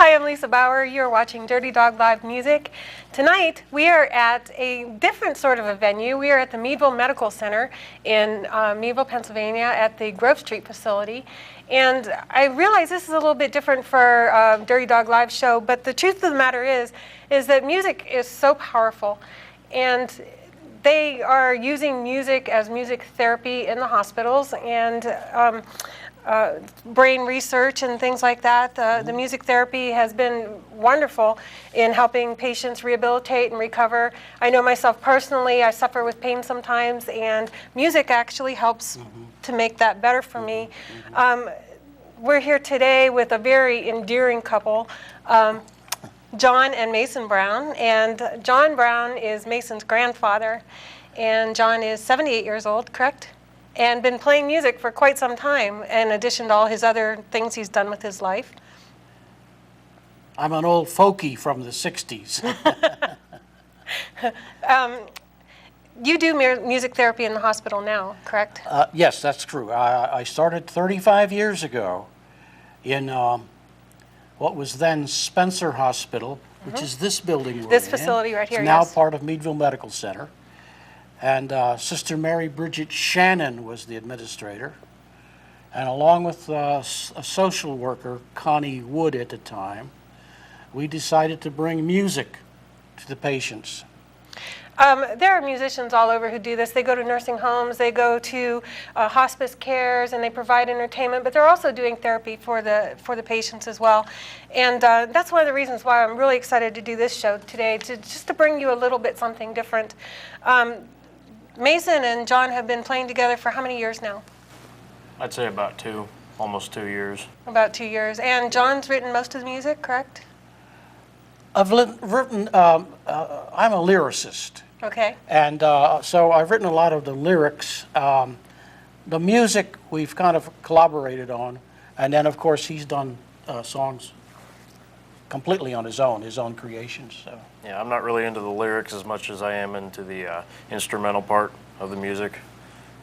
Hi, I'm Lisa Bauer. You're watching Dirty Dog Live Music. Tonight, we are at a different sort of a venue. We are at the Meadville Medical Center in Meadville, Pennsylvania at the Grove Street facility. And I realize this is a little bit different for Dirty Dog Live show, but the truth of the matter is that music is so powerful. And they are using music as music therapy in the hospitals and brain research and things like that. The music therapy has been wonderful in helping patients rehabilitate and recover. I know myself personally, I suffer with pain sometimes, and music actually helps to make that better for me. We're here today with a very endearing couple, John and Mason Brown, and John Brown is Mason's grandfather, and John is 78 years old, correct? And been playing music for quite some time, in addition to all his other things he's done with his life. I'm an old folkie from the 60s. You do music therapy in the hospital now, correct? Yes, that's true. I started 35 years ago in what was then Spencer Hospital, which is this building we're in. This facility right here, it's now yes. part of Meadville Medical Center. And Sister Mary Bridget Shannon was the administrator. And along with a social worker, Connie Wood at the time, we decided to bring music to the patients. There are musicians all over who do this. They go to nursing homes, they go to hospice cares, and they provide entertainment, but they're also doing therapy for the patients as well. And that's one of the reasons why I'm really excited to do this show today, just to bring you a little bit something different. Mason and John have been playing together for how many years now? I'd say about almost 2 years. About 2 years. And John's written most of the music, correct? I've written, I'm a lyricist. Okay. And so I've written a lot of the lyrics. The music we've kind of collaborated on. And then, of course, he's done songs completely on his own creations. So. Yeah, I'm not really into the lyrics as much as I am into the instrumental part of the music.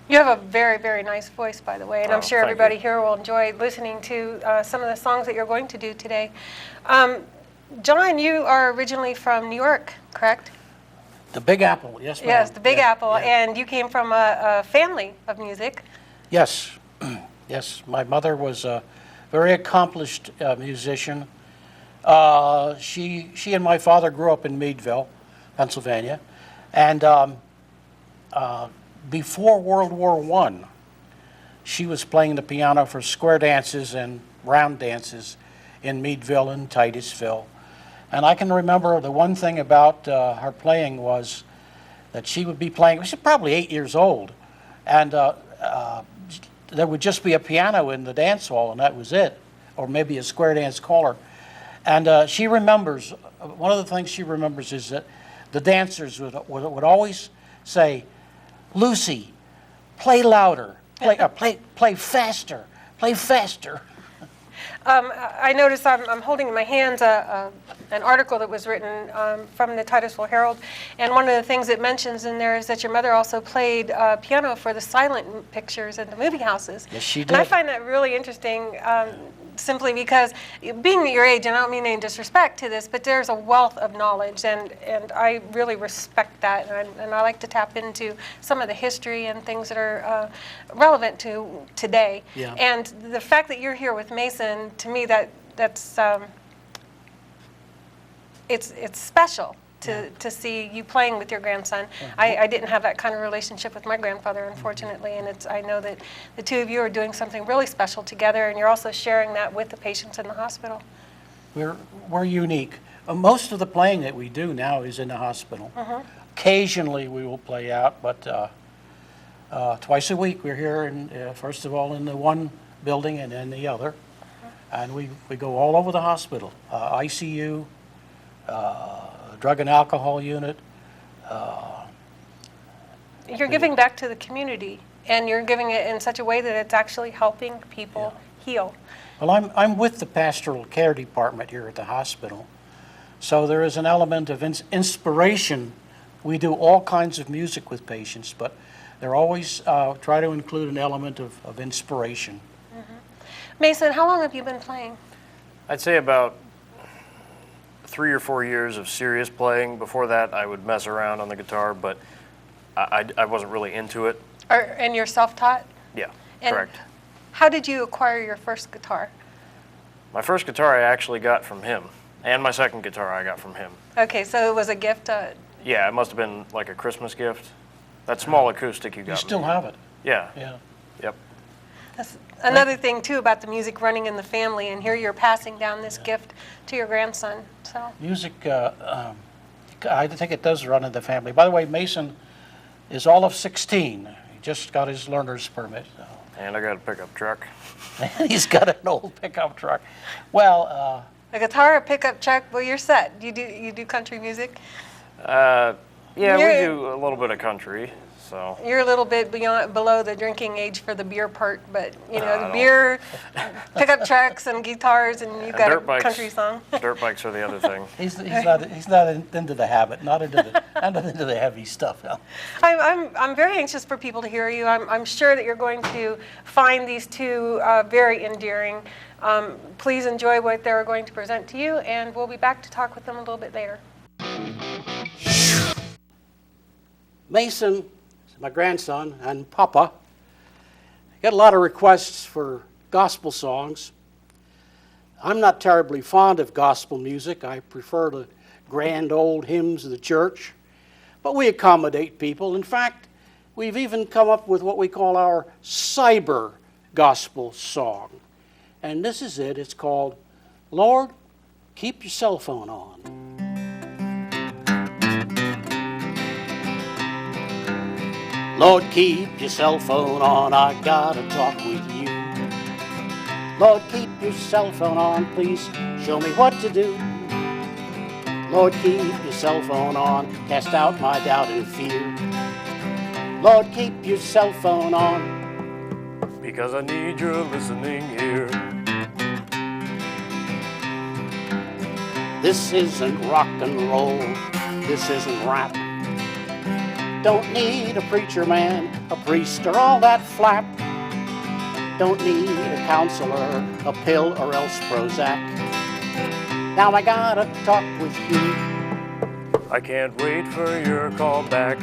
You have a very, very nice voice, by the way, and I'm sure thank everybody you. here will enjoy listening to some of the songs that you're going to do today. John, you are originally from New York, correct? The Big Apple, yes, ma'am. Yes, the Big Yeah, Apple, yeah. and you came from a family of music. Yes, yes. My mother was a very accomplished musician. She and my father grew up in Meadville, Pennsylvania, and before World War I, she was playing the piano for square dances and round dances in Meadville and Titusville. And I can remember the one thing about her playing was that she would be playing, she was probably 8 years old, and there would just be a piano in the dance hall, and that was it, or maybe a square dance caller. And she remembers, one of the things she remembers is that the dancers would always say, "Lucy, play louder, play faster, play faster." I noticed I'm holding in my hands an article that was written from the Titusville Herald, and one of the things it mentions in there is that your mother also played piano for the silent pictures in the movie houses. Yes, she did. And I find that really interesting, simply because being at your age, and I don't mean any disrespect to this, but there's a wealth of knowledge, and I really respect that, and I like to tap into some of the history and things that are relevant to today. Yeah. And the fact that you're here with Mason, to me, that's it's special to see you playing with your grandson. I didn't have that kind of relationship with my grandfather, unfortunately, and I know that the two of you are doing something really special together, and you're also sharing that with the patients in the hospital. We're unique. Most of the playing that we do now is in the hospital. Occasionally we will play out, but twice a week we're here, first of all in the one building and then the other. And we go all over the hospital, ICU, drug and alcohol unit. You're giving back to the community, and you're giving it in such a way that it's actually helping people heal. Well, I'm with the pastoral care department here at the hospital, so there is an element of inspiration. We do all kinds of music with patients, but they're always try to include an element of inspiration. Mason, how long have you been playing? I'd say about 3 or 4 years of serious playing. Before that, I would mess around on the guitar, but I wasn't really into it. And you're self-taught? Yeah, And correct. how did you acquire your first guitar? My first guitar I actually got from him, and my second guitar I got from him. Okay, so it was a gift. Yeah, it must have been like a Christmas gift. That small acoustic you got You me. still have it. Yeah, Yeah. yep. That's another thing too about the music running in the family, and here you're passing down this gift to your grandson. So Music, I think it does run in the family. By the way, Mason is all of 16. He just got his learner's permit. So. And I got a pickup truck. And he's got an old pickup truck. Well, a guitar, a pickup truck. Well, you're set. You do country music. Yeah, we You're- do a little bit of country, so. You're a little bit below the drinking age for the beer part, but you know I the don't- beer, pickup trucks, and guitars, and you got dirt a bikes. country song. Dirt bikes are the other thing. he's not into the habit, not into the heavy stuff. No. I'm very anxious for people to hear you. I'm sure that you're going to find these two very endearing. Please enjoy what they're going to present to you, and we'll be back to talk with them a little bit later. Mason, my grandson, and Papa got a lot of requests for gospel songs. I'm not terribly fond of gospel music. I prefer the grand old hymns of the church, but we accommodate people. In fact, we've even come up with what we call our cyber gospel song. And this is it. It's called, Lord, Keep Your Cell Phone On. Lord, keep your cell phone on, I gotta talk with you. Lord, keep your cell phone on, please show me what to do. Lord, keep your cell phone on, cast out my doubt and fear. Lord, keep your cell phone on, Because I need your listening ear. this isn't rock and roll, this isn't rap. Don't need a preacher man, a priest, or all that flap. Don't need a counselor, a pill, or else Prozac. Now I gotta talk with you. I can't wait for your call back.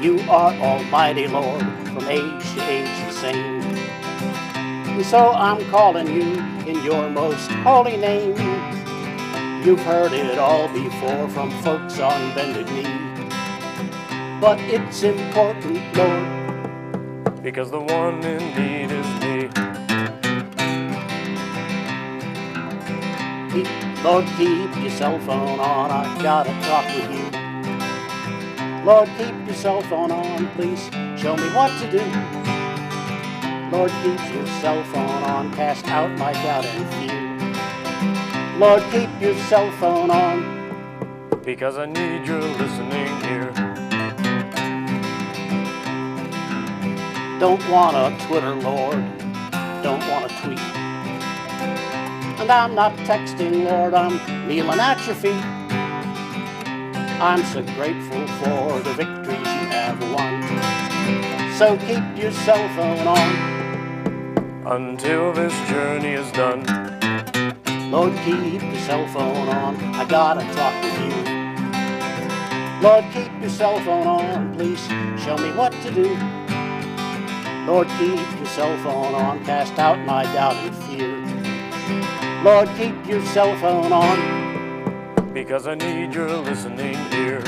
You are Almighty Lord, from age to age the same. And so I'm calling you in your most holy name. You've heard it all before from folks on bended knee. But it's important, Lord, Because the one in need is me. Lord, keep your cell phone on, I gotta talk with you. Lord, keep your cell phone on, please show me what to do. Lord, keep your cell phone on, cast out my doubt and fear. Lord, keep your cell phone on, Because I need your listening ear. don't want a Twitter, Lord, don't want a tweet. And I'm not texting, Lord, I'm kneeling at your feet. I'm so grateful for the victories you have won. So keep your cell phone on, Until this journey is done. Lord, keep your cell phone on, I gotta talk with you. Lord, keep your cell phone on, please show me what to do. Lord, keep your cell phone on, cast out my doubt and fear. Lord, keep your cell phone on, Because I need your listening ear.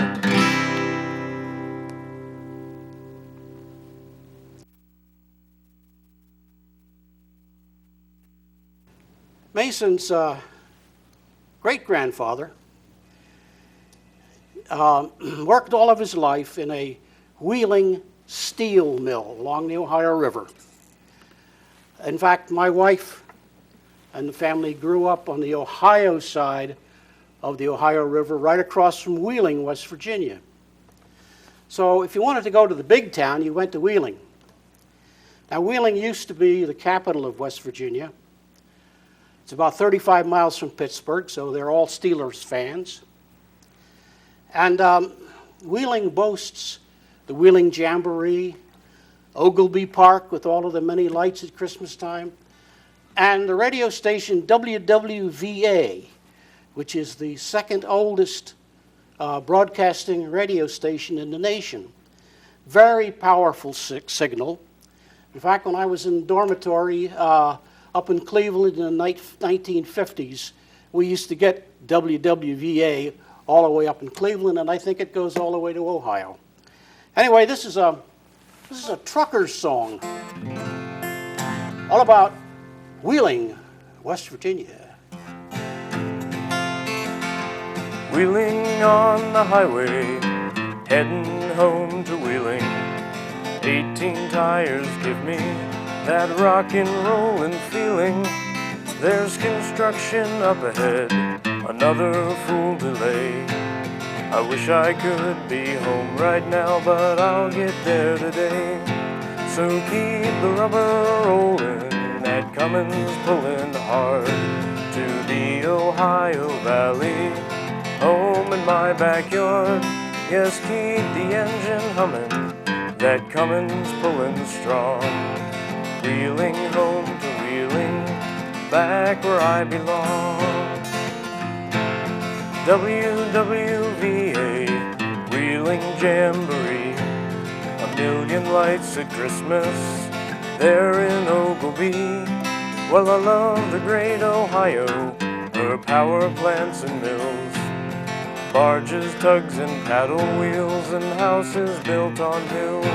Mason's great-grandfather worked all of his life in a wheeling steel mill along the Ohio River. In fact, my wife and the family grew up on the Ohio side of the Ohio River, right across from Wheeling, West Virginia. So if you wanted to go to the big town, you went to Wheeling. Now, Wheeling used to be the capital of West Virginia. It's about 35 miles from Pittsburgh, so they're all Steelers fans. And Wheeling boasts the Wheeling Jamboree, Ogilvy Park with all of the many lights at Christmas time. and the radio station WWVA, which is the second oldest broadcasting radio station in the nation. Very powerful signal. In fact, when I was in dormitory up in Cleveland in the 1950s, we used to get WWVA all the way up in Cleveland, and I think it goes all the way to Ohio. Anyway, this is a trucker's song, all about Wheeling, West Virginia. Wheeling on the highway, heading home to Wheeling. 18 tires give me that rock and rollin' feeling. There's construction up ahead, another fool delay. I wish I could be home right now, but I'll get there today. So keep the rubber rollin', that Cummins pullin' hard to the Ohio Valley, home in my backyard. Yes, keep the engine hummin', that Cummins pullin' strong. Wheeling home to Wheeling, back where I belong. WWVA, Wheeling Jamboree, a million lights at Christmas there in Ogilvie. Well, I love the great Ohio, her power plants and mills, barges, tugs, and paddle wheels, and houses built on hills.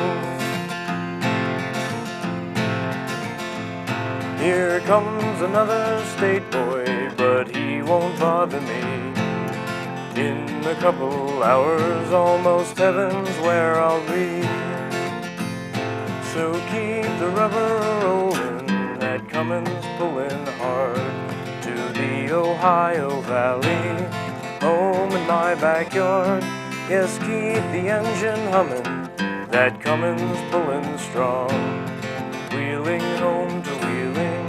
Here comes another state boy, but he won't bother me. In a couple hours, almost heaven's where I'll be. So keep the rubber rollin', that Cummins pullin' hard to the Ohio Valley, home in my backyard. Yes, keep the engine hummin', that Cummins pullin' strong. Wheeling home to Wheeling,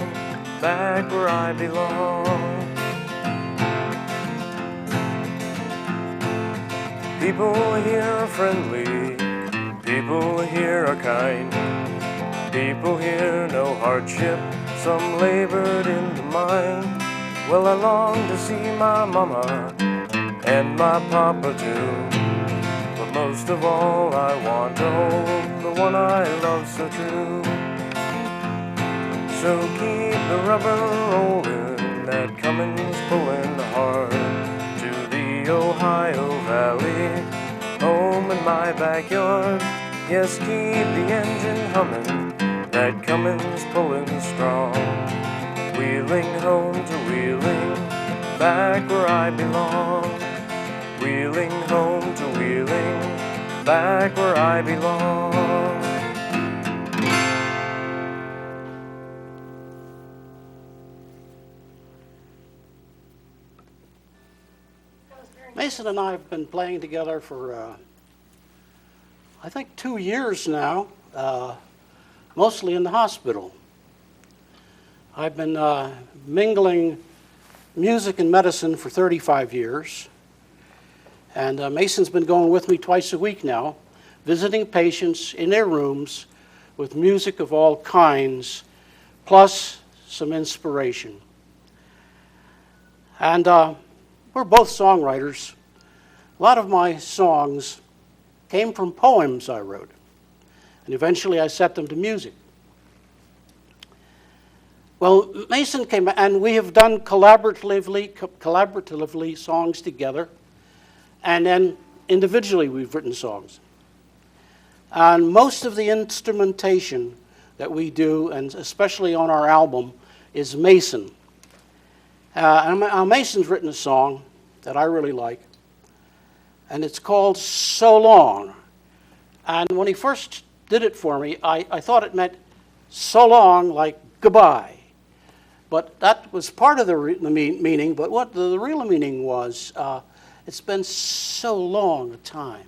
back where I belong. People here are friendly, people here are kind. People here know hardship, some labored in the mine. Well, I long to see my mama and my papa too, but most of all I want to hold the one I love so true. So keep the rubber rollin', that Cummins pullin' hard to the Ohio Valley, home in my backyard. Yes, keep the engine hummin', that Cummins pullin' strong. Wheeling home to Wheeling, back where I belong. Wheeling home to Wheeling, back where I belong. Mason and I have been playing together for, I think, 2 years now, mostly in the hospital. I've been mingling music and medicine for 35 years, and Mason's been going with me twice a week now, visiting patients in their rooms with music of all kinds, plus some inspiration. And we're both songwriters. A lot of my songs came from poems I wrote, and eventually I set them to music. Well, Mason came, and we have done collaboratively songs together, and then individually we've written songs. And most of the instrumentation that we do, and especially on our album, is Mason. Mason's written a song that I really like, and it's called So Long. And when he first did it for me, I thought it meant so long, like goodbye. But that was part of the meaning, but what the real meaning was, it's been so long a time.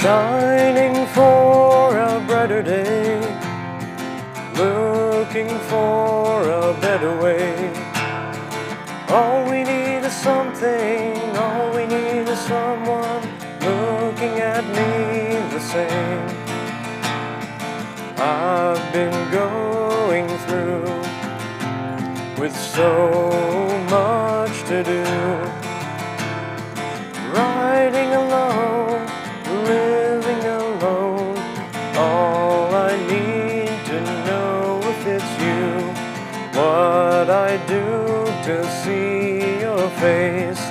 Shining for a brighter day, looking for a better way. All we need is something, all we need is someone looking at me the same. I've been going through with so much to do, riding alone, living alone. All I need to know if it's you, what I do to see your face,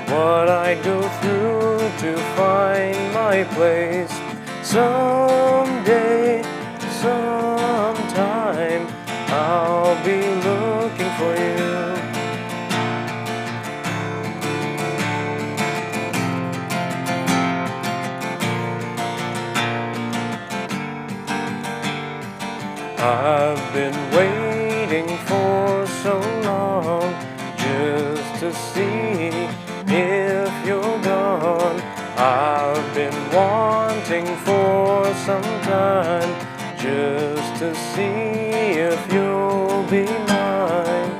what I go through to find my place. Someday, sometime, I'll be looking for you. I've been waiting for so long just to see if you're gone. I've been wanting for some time just to see if you'll be mine.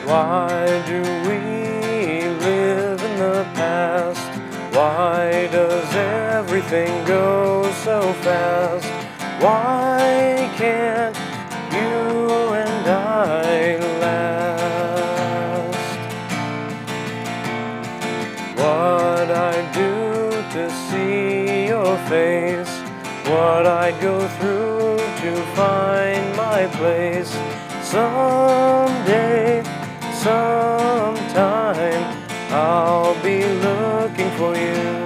Why do we live in the past? Why does everything go so fast? Why can't you and I last? What I do to see your face, what I go through to find my place. Someday, sometime, I'll be looking for you.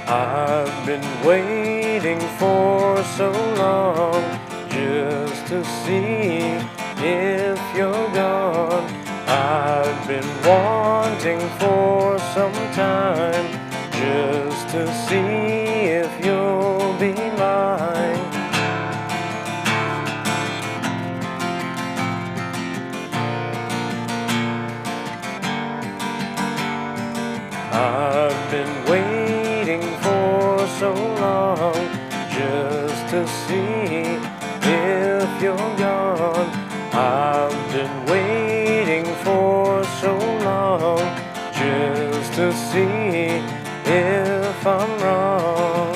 I've been waiting for so long just to see if you're gone. I've been wanting for some time just to see if you'll be mine. I've been waiting for so long just to see if you're gone. I've been waiting for so long just to see if I'm wrong.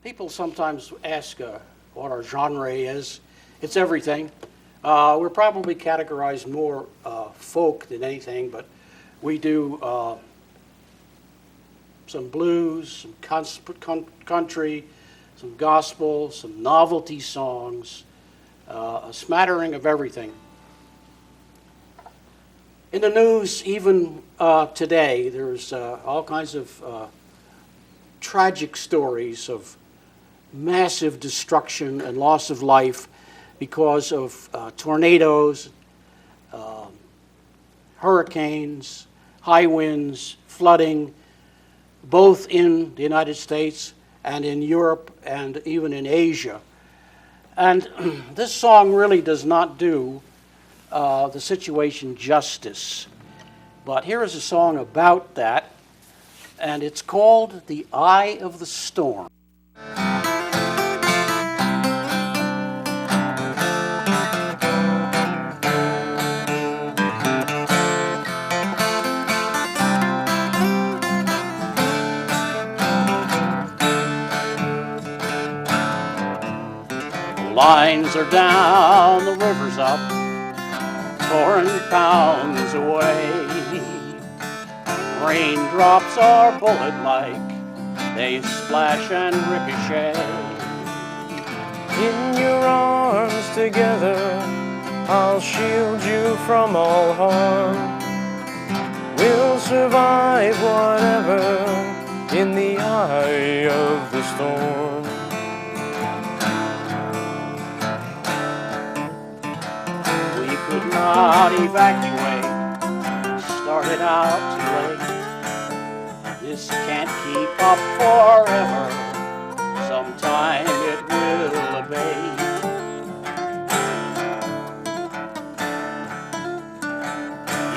People sometimes ask what our genre is. It's everything. We're probably categorized more folk than anything, but we do some blues, some country, some gospel, some novelty songs, a smattering of everything. In the news, even today, there's all kinds of tragic stories of massive destruction and loss of life because of tornadoes, hurricanes, high winds, flooding, both in the United States and in Europe and even in Asia. And this song really does not do the situation justice. But here is a song about that, and it's called The Eye of the Storm. Lines are down, the river's up, pouring pounds away. Raindrops are bullet-like, they splash and ricochet. In your arms together, I'll shield you from all harm. We'll survive whatever in the eye storm. We could not evacuate, started out too late. This can't keep up forever, sometime it will abate.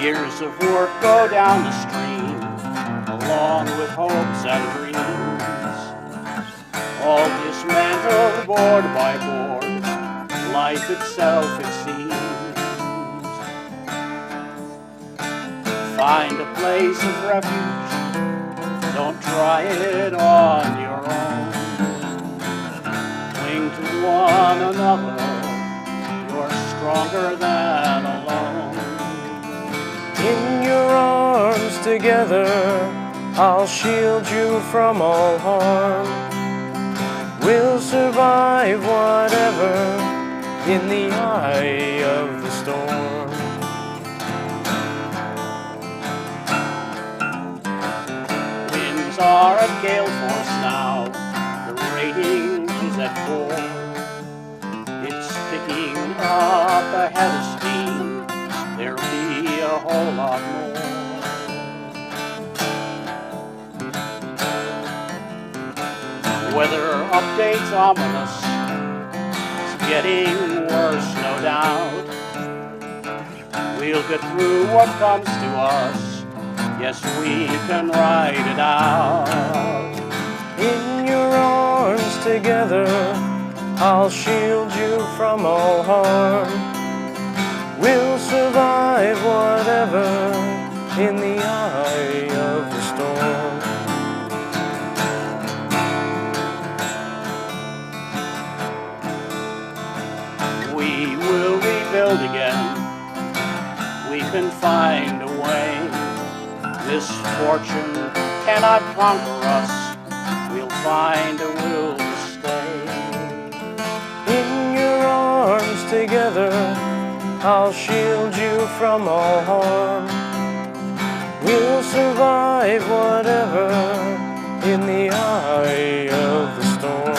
Years of work go down the stream, along with hopes and dreams, all dismantled board by board, life itself it seems. Find a place of refuge, don't try it on your own. Cling to one another, you're stronger than alone. In your arms together, I'll shield you from all harm. We'll survive whatever in the eye of the storm. Winds are at gale force now, the rating is at 4. It's picking up a head of steam, there'll be a whole lot more. Weather updates ominous, it's getting worse no doubt. We'll get through what comes to us, yes we can ride it out. In your arms together, I'll shield you from all harm. We'll survive whatever in the eye of the storm. We will rebuild again, we can find a way. Misfortune cannot conquer us, we'll find a will to stay. In your arms together, I'll shield you from all harm. We'll survive whatever in the eye of the storm.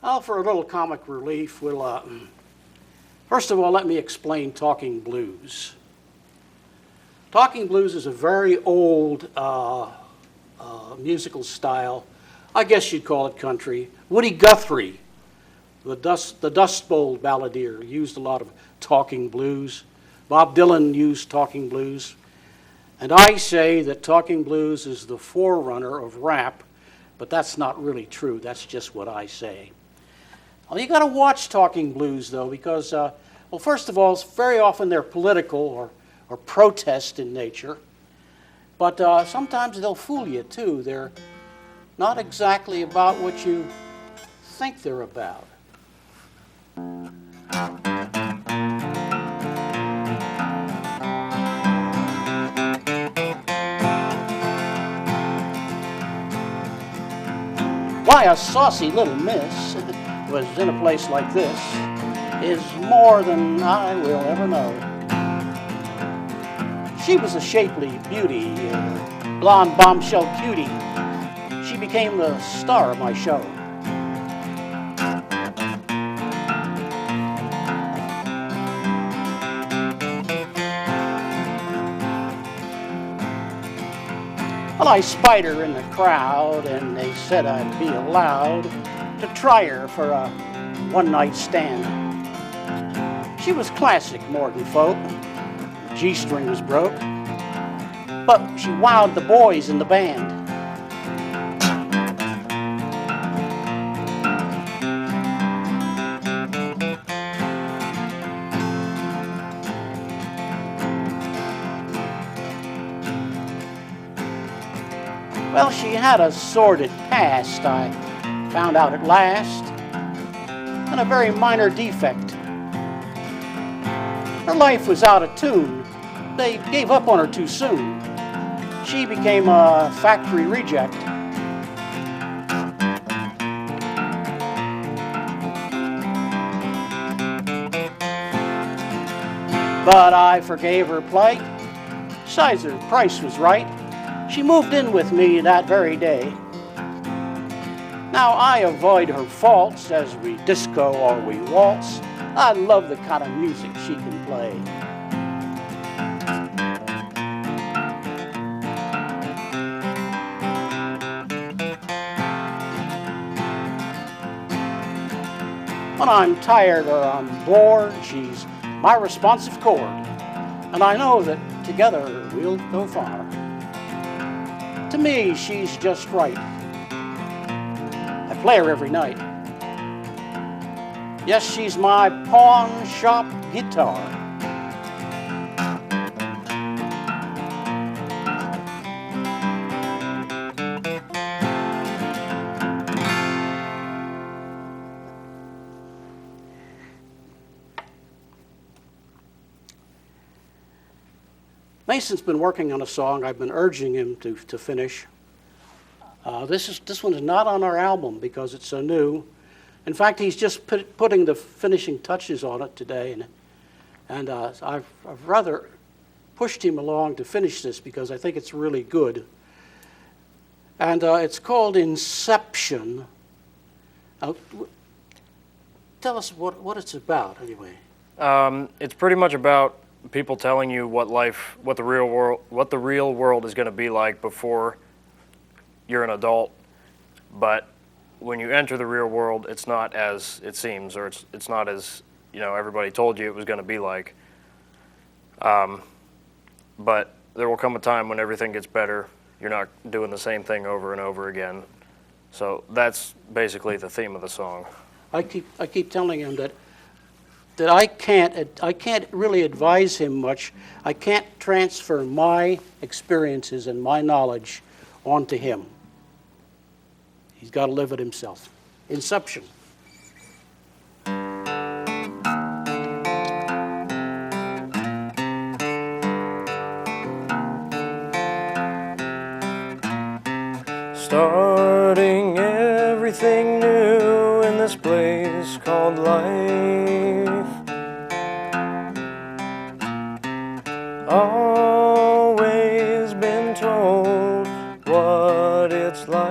Well, for a little comic relief, we'll first of all, let me explain Talkin Blues. Talkin Blues is a very old musical style. I guess you'd call it country. Woody Guthrie, the Dust Bowl balladeer, used a lot of Talkin Blues. Bob Dylan used Talkin Blues. And I say that Talkin Blues is the forerunner of rap, but that's not really true. That's just what I say. Well, you got to watch Talkin Blues, though, because, well, first of all, very often they're political or protest in nature. But sometimes they'll fool you, too. They're not exactly about what you think they're about. Why, a saucy little miss was in a place like this is more than I will ever know. She was a shapely beauty, blonde bombshell cutie. She became the star of my show. Well, I spied her in the crowd, and they said I'd be allowed to try her for a one-night stand. She was classic Morgan folk. G-string was broke, but she wowed the boys in the band. Well, she had a sordid past, I found out at last, and a very minor defect. Her life was out of tune. They gave up on her too soon. She became a factory reject. but I forgave her plight. Besides, her price was right. She moved in with me that very day. Now I avoid her faults as we disco or we waltz. I love the kind of music she can play. When I'm tired or I'm bored, she's my responsive chord. And I know that together we'll go far. To me, she's just right. I play her every night. Yes, she's my pawn shop guitar. Mason's been working on a song I've been urging him to finish. This one is not on our album because it's so new. In fact, he's just putting the finishing touches on it today, and I've rather pushed him along to finish this because I think it's really good. And it's called Inception. Tell us what it's about, anyway. It's pretty much about people telling you what the real world is going to be like before you're an adult, but when you enter the real world, it's not as it seems, or it's not as everybody told you it was going to be like. But there will come a time when everything gets better. You're not doing the same thing over and over again. So that's basically the theme of the song. I keep telling him that I can't really advise him much. I can't transfer my experiences and my knowledge onto him. He's got to live it himself. Inception. Starting everything new in this place called life. Always been told what it's like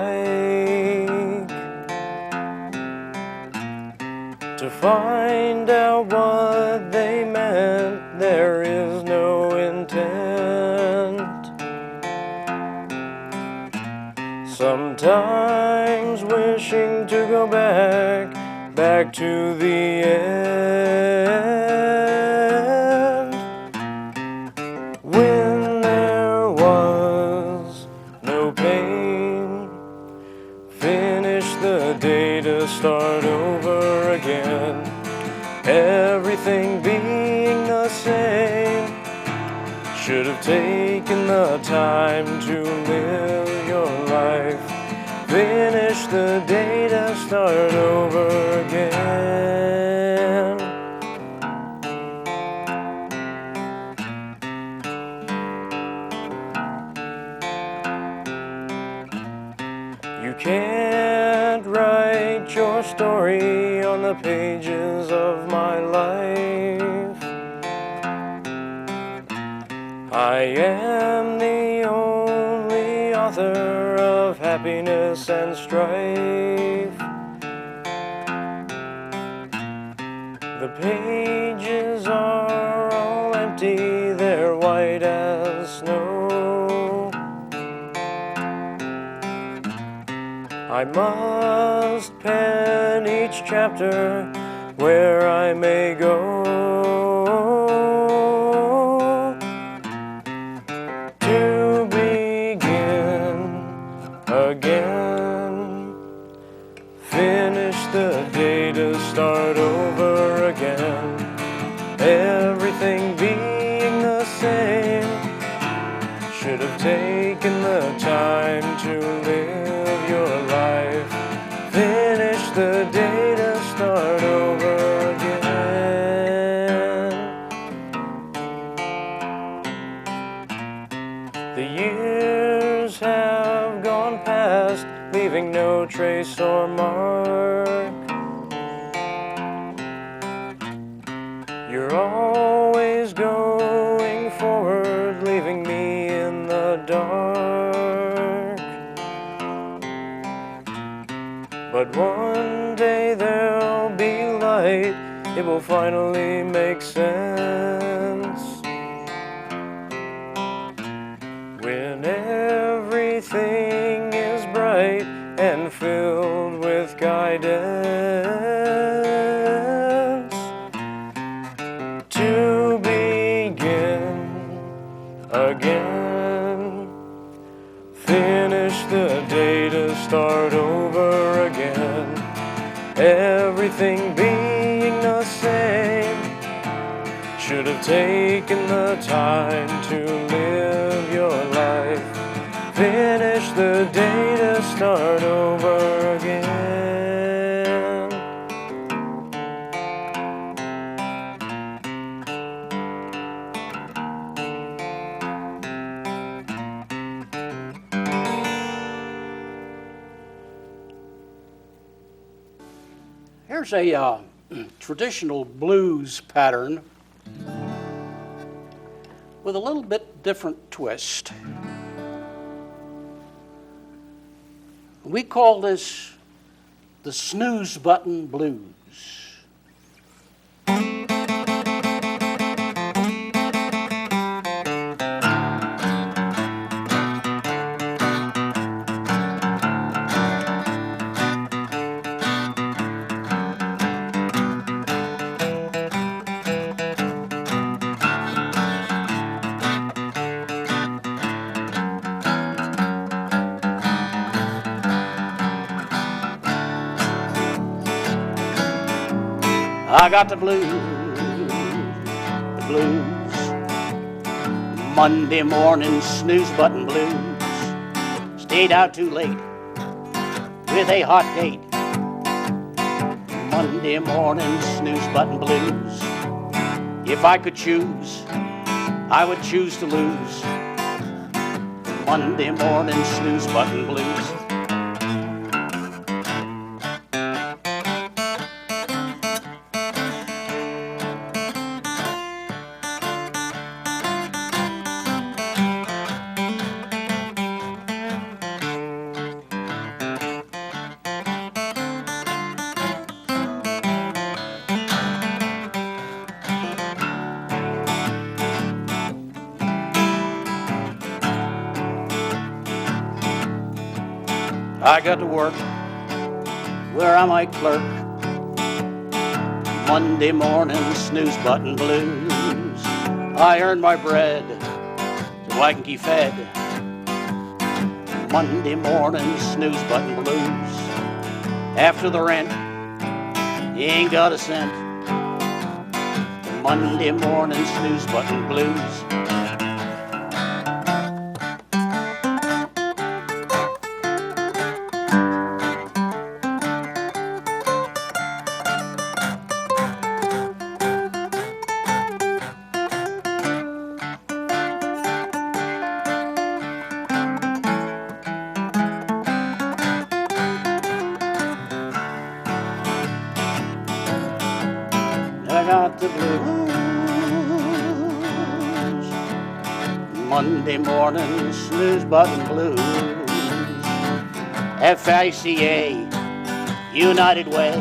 to find out what they meant. There is no intent. Sometimes wishing to go back to the end, when there was no pain. Finish the day to start over again. Everything being the same. Should have taken the time to live your life. Finish the day to start over again. You can't write your story on the pages of my life. I am the only author of happiness and strife. The pages are all empty, they're white as snow. I must pen each chapter where I may go. To begin again. Finish the day to start over again. Everything being the same. Should have taken the time to live your life. Finish the day to start over again. The years have gone past, leaving no trace or mark. You're always going But one day there'll be light, it will finally make sense. When everything is bright and filled with guidance. To begin again. Finish the day to start over again. Everything being the same. Should have taken the time to live your life. Finish the day to start over again. Here's a traditional blues pattern with a little bit different twist. We call this the Snooze Button Blues. I got the blues, Monday morning snooze button blues. Stayed out too late with a hot date. Monday morning snooze button blues. If I could choose, I would choose to lose. Monday morning snooze button blues. I got to work where I might clerk. Monday morning snooze button blues. I earn my bread so I can keep fed. Monday morning snooze button blues. After the rent, you ain't got a cent. Monday morning snooze button blues. I got the blues. Monday morning snooze button blues. FICA, United Way.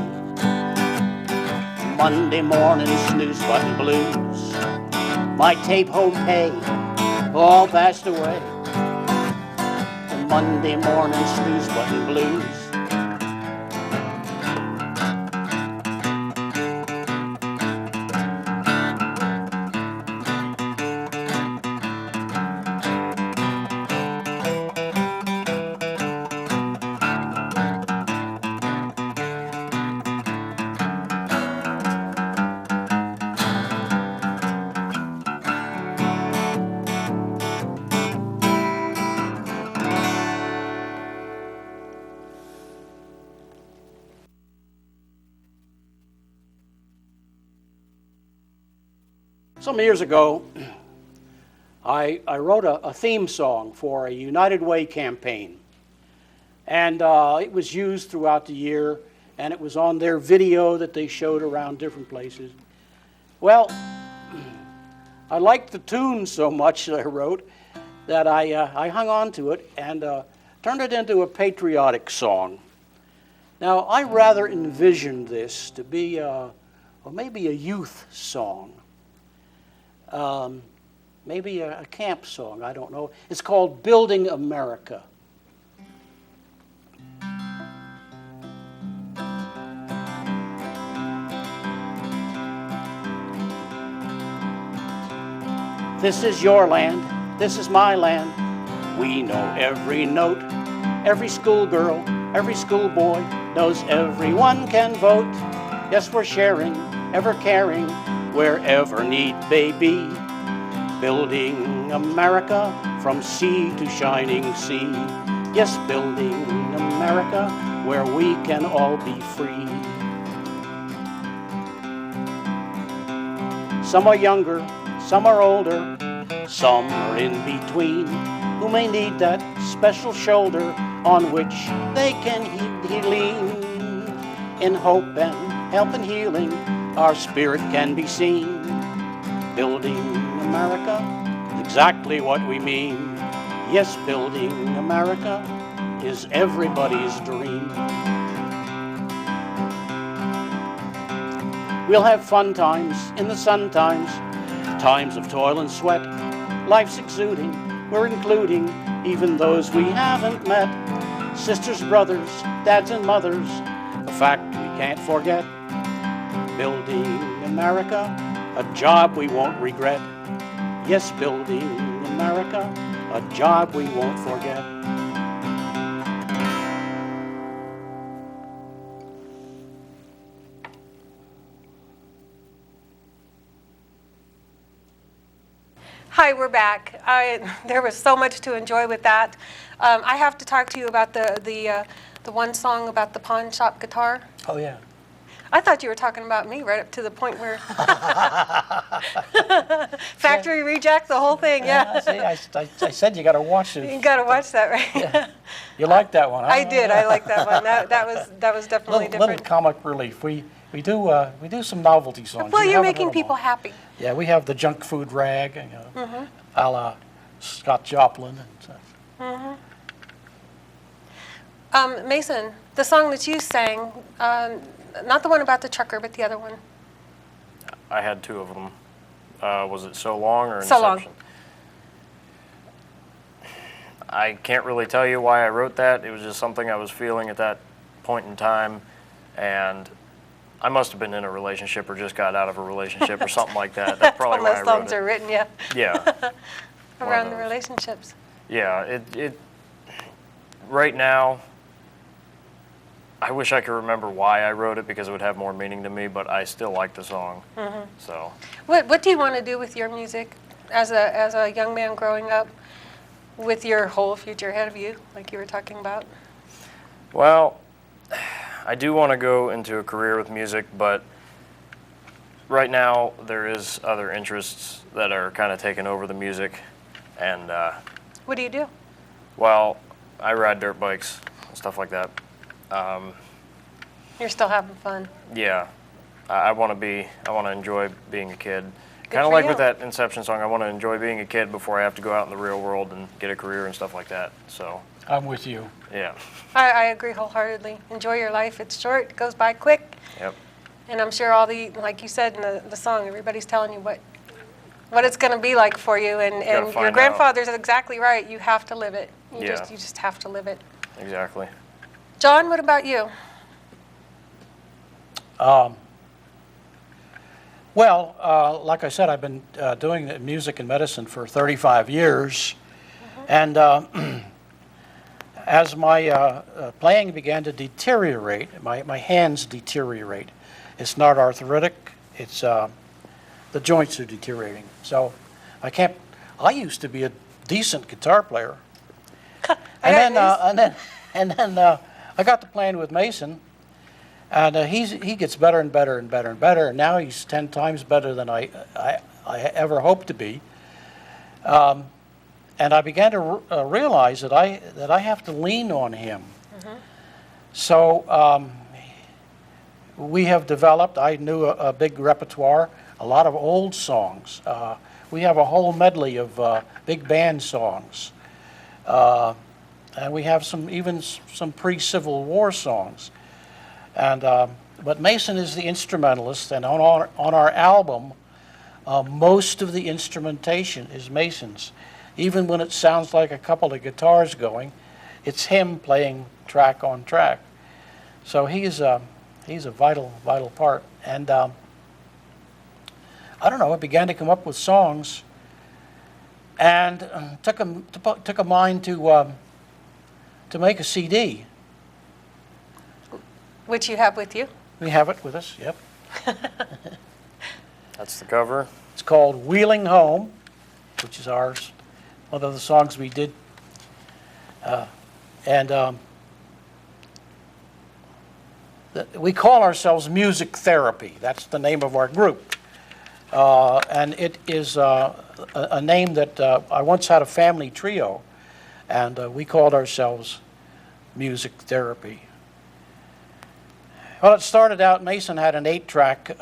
Monday morning snooze button blues. My tape home pay all passed away. Monday morning snooze button blues. Some years ago, I wrote a theme song for a United Way campaign. And it was used throughout the year, and it was on their video that they showed around different places. Well, I liked the tune so much that I wrote that I hung on to it and turned it into a patriotic song. Now, I rather envisioned this to be well, maybe a youth song, maybe a camp song, I don't know. It's called Building America. This is your land, this is my land. We know every note, every schoolgirl, every schoolboy knows everyone can vote. Yes, we're sharing, ever caring, wherever need may be. Building America from sea to shining sea. Yes, building America where we can all be free. Some are younger, some are older, some are in between, who may need that special shoulder on which they can lean. In hope and help and healing, our spirit can be seen. Building America, exactly what we mean. Yes, building America is everybody's dream. We'll have fun times in the sun times, times of toil and sweat. Life's exuding, we're including even those we haven't met. Sisters, brothers, dads and mothers, a fact we can't forget. Building America, a job we won't regret. Yes, building America, a job we won't forget. Hi, we're back. There was so much to enjoy with that. I have to talk to you about the one song about the pawn shop guitar. Oh, yeah. I thought you were talking about me right up to the point where factory reject, the whole thing. Yeah. See, I said you got to watch it. You got to watch that, right? Yeah. You liked that one, huh? I did. I like that one. That was definitely different. Little comic relief. We do some novelty songs. Well, You you're have a making little people more. happy. Yeah, we have the junk food rag, a la Scott Joplin and such. Mason, the song that you sang, not the one about the trucker, but the other one. I had two of them. Was it So Long or So Long. Inception? I can't really tell you why I wrote that. It was just something I was feeling at that point in time, and I must have been in a relationship or just got out of a relationship or something like that. That's probably why I Most wrote songs it. are written, yeah. Yeah. Around the those. relationships. Yeah, it right now, I wish I could remember why I wrote it because it would have more meaning to me, but I still like the song. So, What do you want to do with your music as a young man growing up with your whole future ahead of you, like you were talking about? well, I do want to go into a career with music, but right now there is other interests that are kind of taking over the music, and What do you do? well, I ride dirt bikes and stuff like that. You're still having fun. Yeah, I want to enjoy being a kid. Kind for of like you. with that Inception song, I want to enjoy being a kid before I have to go out in the real world and get a career and stuff like that. So, I'm with you. yeah. I agree wholeheartedly. Enjoy your life. It's short. It goes by quick. Yep. And I'm sure like you said in the song, everybody's telling you what it's going to be like for you. And your find grandfather's exactly right. You have to live it. You Yeah. just have to live it. Exactly. John, what about you? Well, like I said, I've been doing music and medicine for 35 years, and as my playing began to deteriorate, my hands deteriorate. It's not arthritic; it's the joints are deteriorating. So I used to be a decent guitar player, and then I got to playing with Mason. And he gets better and better and better and better. And now he's 10 times better than I ever hoped to be. And I began to realize that I have to lean on him. So we have developed. I knew a big repertoire, a lot of old songs. We have a whole medley of big band songs, and we have some pre-Civil War songs. And but Mason is the instrumentalist, and on our album, most of the instrumentation is Mason's. Even when it sounds like a couple of guitars going, it's him playing track on track. So he's a vital part. And I don't know, I began to come up with songs, and took a mind to make a CD. Which you have with you. We have it with us, yep. That's the cover. It's called Wheeling Home, which is ours, one of the songs we did. We call ourselves Music Therapy. That's the name of our group. And it is a name that I once had a family trio, and we called ourselves Music Therapy. Well, it started out, Mason had an 8-track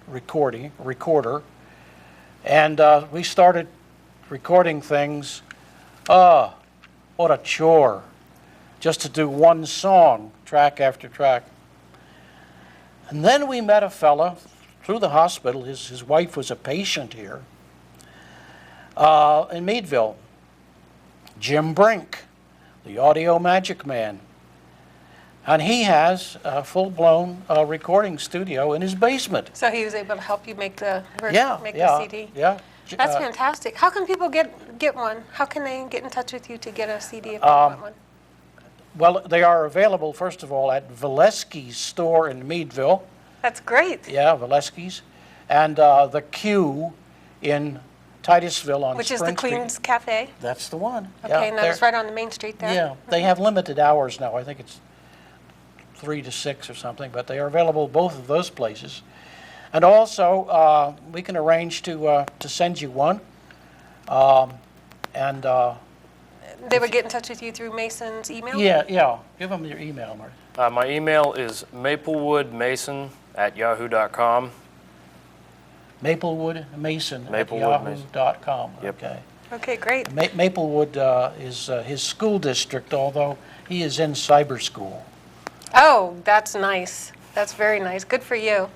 recorder, and we started recording things. What a chore, just to do one song, track after track. And then we met a fella through the hospital. His wife was a patient here in Meadville, Jim Brink, the audio magic man. And he has a full-blown recording studio in his basement. So he was able to help you make the CD? Yeah. That's fantastic. How can people get one? How can they get in touch with you to get a CD if they want one? Well, they are available, first of all, at Valesky's store in Meadville. That's great. Yeah, Valesky's. And the Q in Titusville on Which is Spring the Queen's Street. Cafe? That's the one. Okay, yeah, and that's right on the main street there? Yeah, they have limited hours now. I think it's 3 to 6 or something, but they are available both of those places. And also, we can arrange to send you one. They would get in touch with you through Mason's email? Yeah. Give them your email, Marty. My email is maplewoodmason@yahoo.com. maplewoodmason@yahoo.com. Yep. Okay. Okay, great. Maplewood is his school district, although he is in cyber school. Oh, that's nice. That's very nice. Good for you.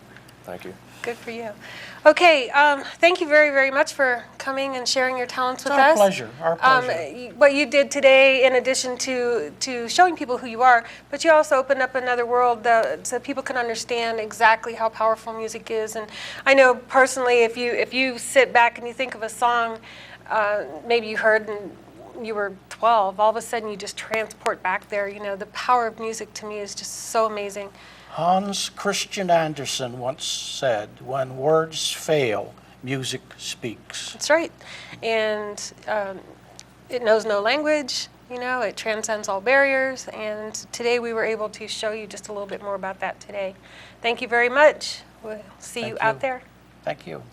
Thank you. Good for you. Okay, thank you very, very much for coming and sharing your talents with It's our us. pleasure. Our pleasure. What you did today, in addition to showing people who you are, but you also opened up another world so people can understand exactly how powerful music is. And I know personally, if you sit back and you think of a song, maybe you heard and you were 12, all of a sudden you just transport back there. You know, the power of music to me is just so amazing. Hans Christian Andersen once said, "When words fail, music speaks." That's right. And it knows no language, you know, it transcends all barriers. And today we were able to show you just a little bit more about that today. Thank you very much. We'll see you out there. Thank you.